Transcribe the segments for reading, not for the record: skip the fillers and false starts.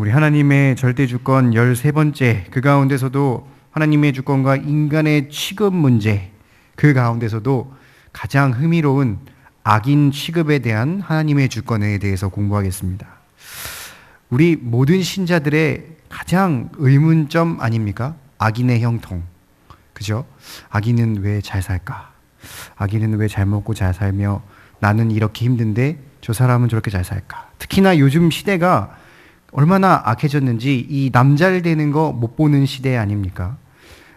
우리 하나님의 절대 주권 13번째, 그 가운데서도 하나님의 주권과 인간의 취급 문제, 그 가운데서도 가장 흥미로운 악인 취급에 대한 하나님의 주권에 대해서 공부하겠습니다. 우리 모든 신자들의 가장 의문점 아닙니까? 악인의 형통. 그죠? 악인은 왜 잘 살까? 악인은 왜 잘 먹고 잘 살며 나는 이렇게 힘든데 저 사람은 저렇게 잘 살까? 특히나 요즘 시대가 얼마나 악해졌는지 이 남잘 되는 거 못 보는 시대 아닙니까?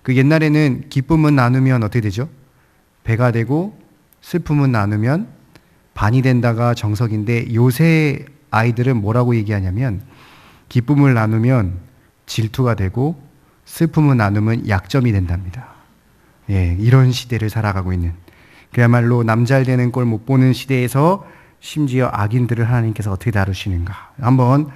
그 옛날에는 기쁨은 나누면 어떻게 되죠? 배가 되고 슬픔은 나누면 반이 된다가 정석인데 요새 아이들은 뭐라고 얘기하냐면 기쁨을 나누면 질투가 되고 슬픔을 나누면 약점이 된답니다. 예, 이런 시대를 살아가고 있는, 그야말로 남잘 되는 꼴 못 보는 시대에서 심지어 악인들을 하나님께서 어떻게 다루시는가, 한번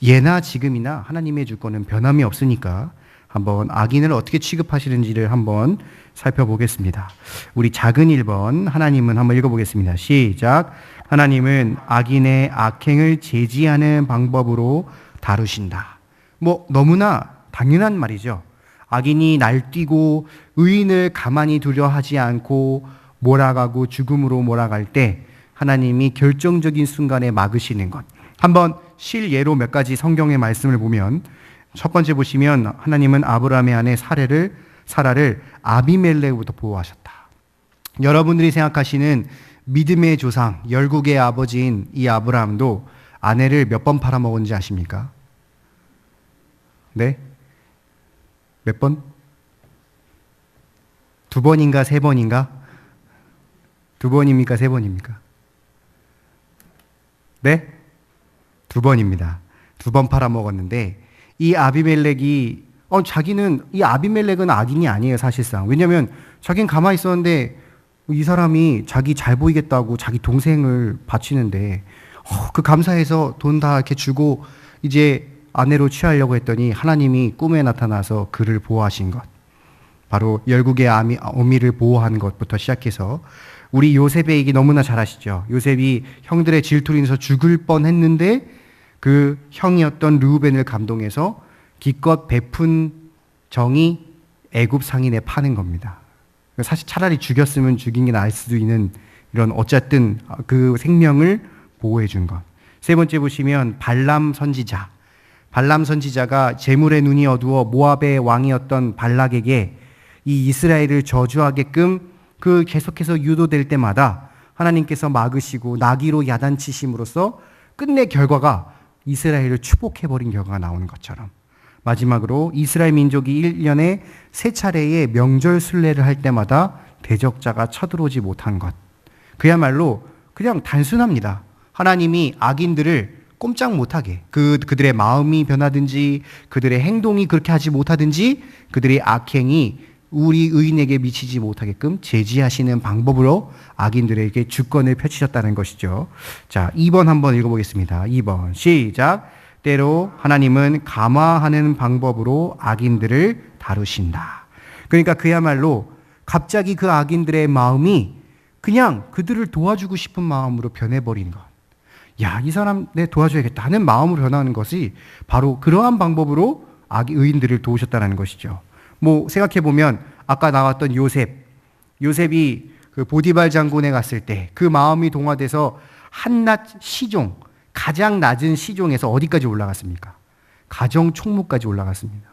예나 지금이나 하나님의 주권은 변함이 없으니까 한번 악인을 어떻게 취급하시는지를 한번 살펴보겠습니다. 우리 작은 1번 하나님은 한번 읽어보겠습니다. 시작. 하나님은 악인의 악행을 제지하는 방법으로 다루신다. 뭐 너무나 당연한 말이죠. 악인이 날뛰고 의인을 가만히 두려 하지 않고 몰아가고 죽음으로 몰아갈 때 하나님이 결정적인 순간에 막으시는 것. 한번 실예로 몇 가지 성경의 말씀을 보면, 첫 번째 보시면 하나님은 아브라함의 아내 사라를 아비멜렉으로부터 보호하셨다. 여러분들이 생각하시는 믿음의 조상, 열국의 아버지인 이 아브라함도 아내를 몇 번 팔아먹었는지 아십니까? 네? 몇 번? 2번인가 3번인가? 2번입니까 3번입니까? 네? 2번입니다. 2번 팔아먹었는데 이 아비멜렉이 이 아비멜렉은 악인이 아니에요 사실상. 왜냐하면 자기는 가만히 있었는데 이 사람이 자기 잘 보이겠다고 자기 동생을 바치는데 그 감사해서 돈 다 이렇게 주고 이제 아내로 취하려고 했더니 하나님이 꿈에 나타나서 그를 보호하신 것, 바로 열국의 어미를 보호한 것부터 시작해서 우리 요셉의 얘기 너무나 잘 아시죠? 요셉이 형들의 질투로 인해서 죽을 뻔했는데 그 형이었던 르우벤을 감동해서 기껏 베푼 정이 애굽 상인에 파는 겁니다. 사실 차라리 죽였으면 죽인 게 나을 수도 있는 이런, 어쨌든 그 생명을 보호해 준 것. 세 번째 보시면 발람 선지자가 재물의 눈이 어두워 모압의 왕이었던 발락에게 이 이스라엘을 저주하게끔 그 계속해서 유도될 때마다 하나님께서 막으시고 나귀로 야단치심으로써 끝내 결과가 이스라엘을 축복해버린 결과가 나오는 것처럼, 마지막으로 이스라엘 민족이 1년에 3차례의 명절 순례를 할 때마다 대적자가 쳐들어오지 못한 것. 그야말로 그냥 단순합니다. 하나님이 악인들을 꼼짝 못하게, 그들의 마음이 변하든지 그들의 행동이 그렇게 하지 못하든지 그들의 악행이 우리 의인에게 미치지 못하게끔 제지하시는 방법으로 악인들에게 주권을 펼치셨다는 것이죠. 자, 2번 한번 읽어보겠습니다. 2번 시작. 때로 하나님은 감화하는 방법으로 악인들을 다루신다. 그러니까 그야말로 갑자기 그 악인들의 마음이 그냥 그들을 도와주고 싶은 마음으로 변해버린 것. 야, 이 사람 내 도와줘야겠다 하는 마음으로 변하는 것이 바로 그러한 방법으로 의인들을 도우셨다는 것이죠. 뭐 생각해보면 아까 나왔던 요셉이 그 보디발 장군에 갔을 때 그 마음이 동화돼서 한낱 시종, 가장 낮은 시종에서 어디까지 올라갔습니까? 가정 총무까지 올라갔습니다.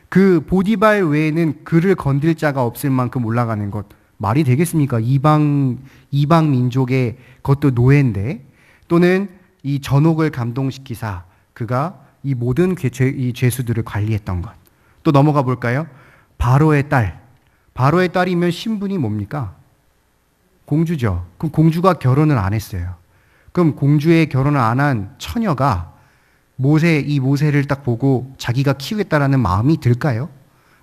그 보디발 외에는 그를 건들 자가 없을 만큼 올라가는 것, 말이 되겠습니까? 이방 민족의 그것도 노예인데, 또는 이 전옥을 감동시키사 그가 이 모든 이 죄수들을 관리했던 것. 또 넘어가 볼까요? 바로의 딸이면 신분이 뭡니까? 공주죠. 그럼 공주가 결혼을 안 했어요. 그럼 공주의 결혼을 안 한 처녀가 모세를 딱 보고 자기가 키우겠다라는 마음이 들까요?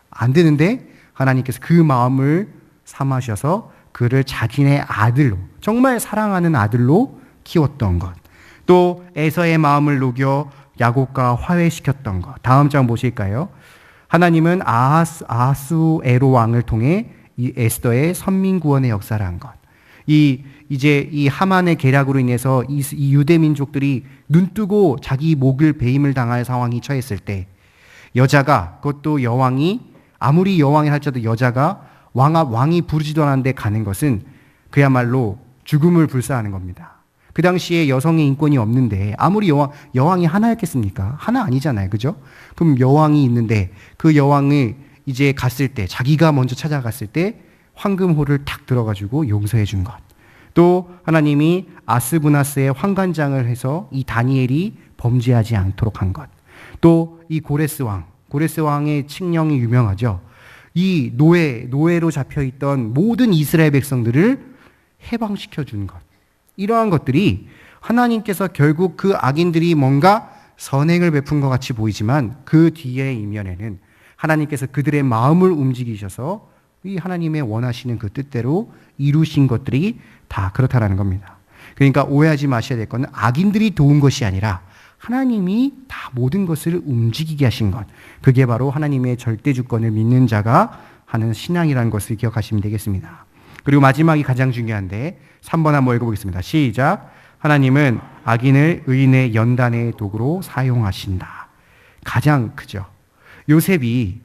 안 드는데 하나님께서 그 마음을 삼으셔서 그를 자기네 아들로, 정말 사랑하는 아들로 키웠던 것. 또 에서의 마음을 녹여 야곱과 화해시켰던 것. 다음 장 보실까요? 하나님은 아하수에로 왕을 통해 이 에스더의 선민구원의 역사를 한 것. 이제 이 하만의 계략으로 인해서 이 유대 민족들이 눈뜨고 자기 목을 배임을 당할 상황이 처했을 때 여자가, 그것도 여왕이, 아무리 여왕이 할지라도 여자가 왕이 부르지도 않았는데 가는 것은 그야말로 죽음을 불사하는 겁니다. 그 당시에 여성의 인권이 없는데 아무리 여왕이 하나였겠습니까? 하나 아니잖아요. 그죠? 그럼 여왕이 있는데 그 여왕을 이제 갔을 때, 자기가 먼저 찾아갔을 때 황금호를 탁 들어가지고 용서해 준 것. 또 하나님이 아스부나스의 환관장을 해서 이 다니엘이 범죄하지 않도록 한 것. 또 이 고레스 왕의 칙령이 유명하죠. 이 노예로 잡혀있던 모든 이스라엘 백성들을 해방시켜 준 것. 이러한 것들이 하나님께서 결국 그 악인들이 뭔가 선행을 베푼 것 같이 보이지만 그 뒤의 이면에는 하나님께서 그들의 마음을 움직이셔서 이 하나님의 원하시는 그 뜻대로 이루신 것들이 다 그렇다라는 겁니다. 그러니까 오해하지 마셔야 될 것은 악인들이 도운 것이 아니라 하나님이 다 모든 것을 움직이게 하신 것. 그게 바로 하나님의 절대 주권을 믿는 자가 하는 신앙이라는 것을 기억하시면 되겠습니다. 그리고 마지막이 가장 중요한데 3번 한번 읽어보겠습니다. 시작. 하나님은 악인을 의인의 연단의 도구로 사용하신다. 가장 크죠. 요셉이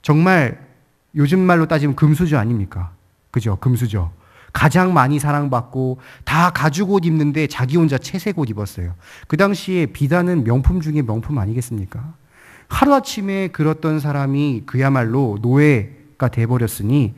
정말 요즘 말로 따지면 금수저 아닙니까? 그죠? 금수저. 가장 많이 사랑받고 다 가죽 옷 입는데 자기 혼자 채색 옷 입었어요. 그 당시에 비단은 명품 중에 명품 아니겠습니까? 하루아침에 그랬던 사람이 그야말로 노예가 돼버렸으니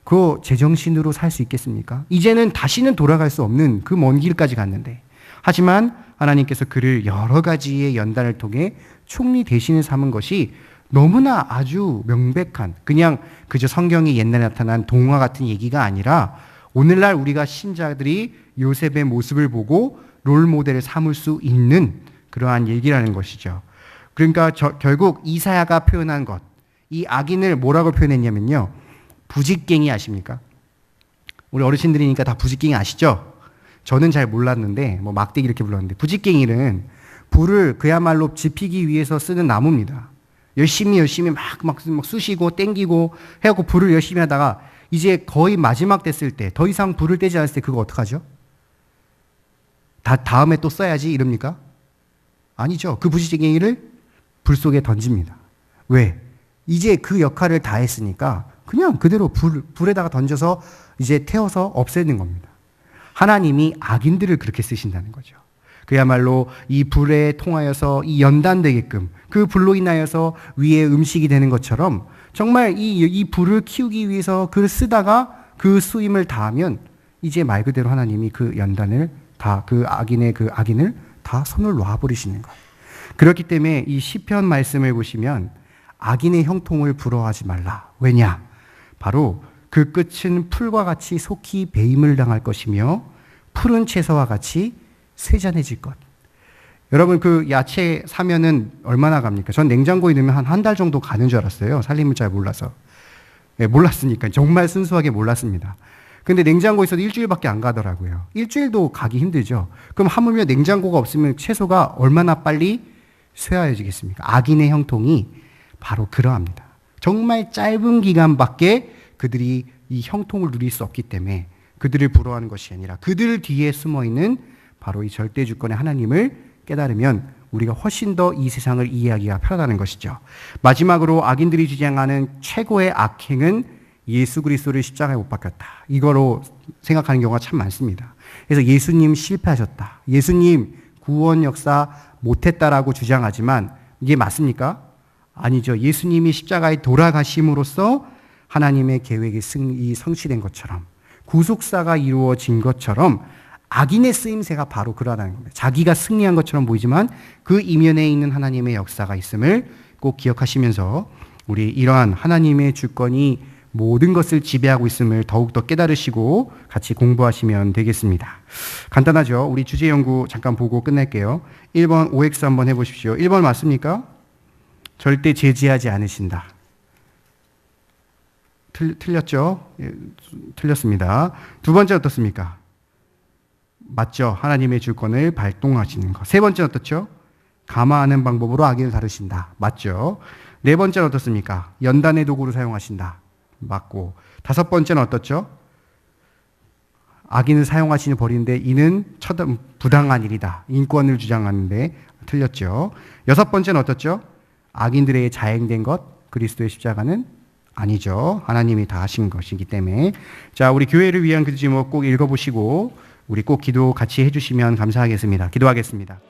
그 제정신으로 살 수 있겠습니까? 이제는 다시는 돌아갈 수 없는 그 먼 길까지 갔는데, 하지만 하나님께서 그를 여러 가지의 연단을 통해 총리 대신을 삼은 것이 너무나 아주 명백한, 그냥 그저 성경이 옛날에 나타난 동화 같은 얘기가 아니라 오늘날 우리가 신자들이 요셉의 모습을 보고 롤 모델을 삼을 수 있는 그러한 얘기라는 것이죠. 그러니까 결국 이사야가 표현한 것, 이 악인을 뭐라고 표현했냐면요, 부직갱이 아십니까? 우리 어르신들이니까 다 부직갱이 아시죠? 저는 잘 몰랐는데 뭐 막대기 이렇게 불렀는데, 부직갱이는 불을 그야말로 지피기 위해서 쓰는 나무입니다. 열심히 막 쑤시고 땡기고 해갖고 불을 열심히 하다가 이제 거의 마지막 됐을 때, 더 이상 불을 떼지 않았을 때 그거 어떡하죠? 다음에 또 써야지 이럽니까? 아니죠. 그 부직갱이를 불 속에 던집니다. 왜? 이제 그 역할을 다 했으니까 그냥 그대로 불에다가 던져서 이제 태워서 없애는 겁니다. 하나님이 악인들을 그렇게 쓰신다는 거죠. 그야말로 이 불에 통하여서 이 연단되게끔, 그 불로 인하여서 위에 음식이 되는 것처럼 정말 이 불을 키우기 위해서 그를 쓰다가 그 수임을 다하면 이제 말 그대로 하나님이 그 연단을 다, 그 악인을 다 손을 놔버리시는 거예요. 그렇기 때문에 이 시편 말씀을 보시면 악인의 형통을 부러워하지 말라. 왜냐? 바로 그 끝은 풀과 같이 속히 배임을 당할 것이며 푸른 채소와 같이 쇠잔해질 것. 여러분, 그 야채 사면은 얼마나 갑니까? 전 냉장고에 넣으면 한 달 정도 가는 줄 알았어요. 살림을 잘 몰라서. 네, 몰랐으니까. 정말 순수하게 몰랐습니다. 근데 냉장고에 있어도 일주일밖에 안 가더라고요. 일주일도 가기 힘들죠. 그럼 하물며 냉장고가 없으면 채소가 얼마나 빨리 쇠하여지겠습니까? 악인의 형통이 바로 그러합니다. 정말 짧은 기간밖에 그들이 이 형통을 누릴 수 없기 때문에 그들을 부러워하는 것이 아니라 그들 뒤에 숨어있는 바로 이 절대주권의 하나님을 깨달으면 우리가 훨씬 더 이 세상을 이해하기가 편하다는 것이죠. 마지막으로 악인들이 주장하는 최고의 악행은 예수 그리스도를 십자가에 못 박혔다. 이거로 생각하는 경우가 참 많습니다. 그래서 예수님 실패하셨다. 예수님 구원 역사 못했다라고 주장하지만 이게 맞습니까? 아니죠. 예수님이 십자가에 돌아가심으로써 하나님의 계획이 성취된 것처럼, 구속사가 이루어진 것처럼 악인의 쓰임새가 바로 그러하다는 겁니다. 자기가 승리한 것처럼 보이지만 그 이면에 있는 하나님의 역사가 있음을 꼭 기억하시면서 우리 이러한 하나님의 주권이 모든 것을 지배하고 있음을 더욱더 깨달으시고 같이 공부하시면 되겠습니다. 간단하죠? 우리 주제 연구 잠깐 보고 끝낼게요. 1번 OX 한번 해보십시오. 1번 맞습니까? 절대 제지하지 않으신다. 틀렸죠? 예, 틀렸습니다. 두 번째 어떻습니까? 맞죠? 하나님의 주권을 발동하시는 것. 세 번째 어떻죠? 감화하는 방법으로 악인을 다루신다. 맞죠? 네 번째는 어떻습니까? 연단의 도구를 사용하신다. 맞고. 다섯 번째는 어떻죠? 악인을 사용하시는 버리는데 이는 부당한 일이다. 인권을 주장하는데 틀렸죠. 여섯 번째는 어떻죠? 악인들에게 자행된 것, 그리스도의 십자가는 아니죠. 하나님이 다 하신 것이기 때문에. 자, 우리 교회를 위한 그 제목 꼭 읽어보시고 우리 꼭 기도 같이 해주시면 감사하겠습니다. 기도하겠습니다.